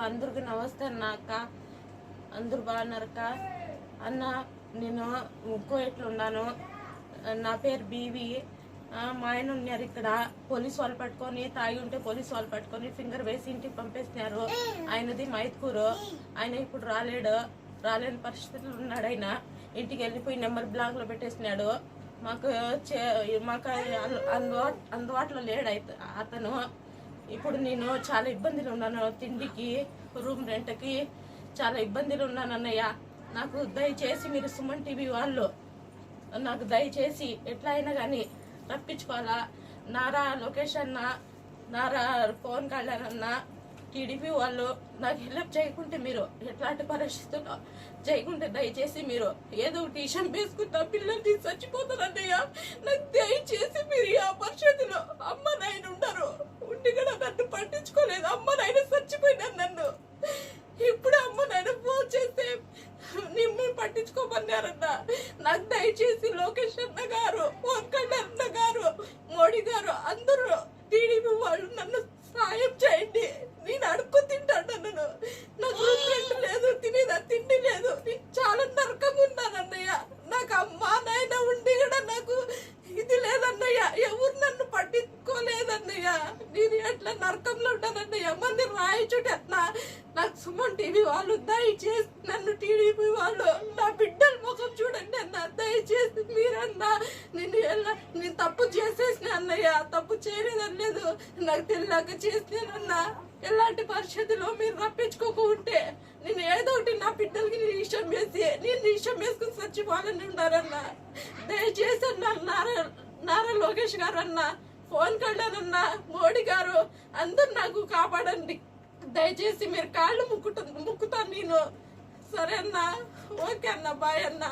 అందరికి నమస్తే అన్న. అక్క అందరు బాగున్నారక్క అన్న. నేను కోయట్లో ఉన్నాను. నా పేరు బీవి. మా ఆయన ఉన్నారు ఇక్కడ. పోలీసు వాళ్ళు పట్టుకొని తాగి ఉంటే పోలీసు వాళ్ళు పట్టుకొని ఫింగర్ వేసి ఇంటికి పంపేసినారు. ఆయనది మైత్కూరు. ఆయన ఇప్పుడు రాలేని పరిస్థితులు ఉన్నాడు. ఆయన ఇంటికి వెళ్ళిపోయి నెంబర్ బ్లాక్ లో పెట్టేసినాడు. మాకు అందుబాటులో లేడు అతను. ఇప్పుడు నేను చాలా ఇబ్బందులు ఉన్నాను. తిండికి, రూమ్ రెంట్కి చాలా ఇబ్బందులు ఉన్నాను అన్నయ్య. నాకు దయచేసి మీరు సుమన్ టీవీ వాళ్ళు నాకు దయచేసి ఎట్లా అయినా కానీ రప్పించుకోవాలా. నారా లోకేష్ అన్న, నారా పవన్ కళ్యాణ్ అన్న, టీడీపీ వాళ్ళు నాకు హెల్ప్ చేయకుంటే, మీరు ఎట్లాంటి పరిస్థితుల్లో చేయకుంటే దయచేసి మీరు ఏదో ఒకటి ఇషం వేసుకుంటా పిల్లల్ని చచ్చిపోతారన్నయ్య. నాకు దయచేసి మీరు ఆ పరిస్థితిలో అమ్మ నాయన ఉండరు. ఉండి కూడా నన్ను పట్టించుకోలేదు. అమ్మ నాయన చచ్చిపోయినారు. నన్ను ఇప్పుడు అమ్మ నాయన ఫోన్ చేస్తే నిన్ను పట్టించుకోమన్నారన్న. నాకు దయచేసి లోకేష్ అన్న గారు, పవన్ కళ్యాణ్ అన్న గారు, మోడీ గారు అందరూ టీడీపీ వాళ్ళు నన్ను సాయం చేయండి. నేను అడుక్కు తింటాను. నాకు ఫ్రెండ్ లేదు, తినేదా తిండి లేదు. నేను చాలా నరకంగా ఉన్నాను అన్నయ్య. నాకు అమ్మ నాయన ఉండి కూడా నాకు ఇది లేదన్నయ్య. ఎవరు నన్ను పట్టించుకోలేదన్నయ్య. నేను ఎట్లా నరకంలో ఉంటానన్నయ్య. మంది రాయచుడు అట్లా. నాకు సుమన్ టీవీ వాళ్ళు దయచేసి నన్ను, టీడీపీ వాళ్ళు నా బిడ్డల ముఖం చూడండి అన్న. దయచేసి మీరన్నా నేను తప్పు చేసేసిన అన్నయ్య. తప్పు చేయలేదని లేదు, నాకు తెలియక చేసినానన్నా. ఎలాంటి పరిస్థితుల్లో మీరు రప్పించుకోకుంటే నేను ఏదో ఒకటి నా బిడ్డలకి నేను ఇష్టం వేసుకుని చచ్చిపోవాలని ఉన్నారన్న. దయచేసి అన్న నారా లోకేష్ గారు అన్న, పవన్ కళ్యాణ్ అన్న, మోడీ గారు అందరు నాకు కాపాడండి. దయచేసి మీరు కాళ్ళు ముక్కుతాను నేను. సరే అన్న, ఓకే అన్న, బాయ్ అన్న.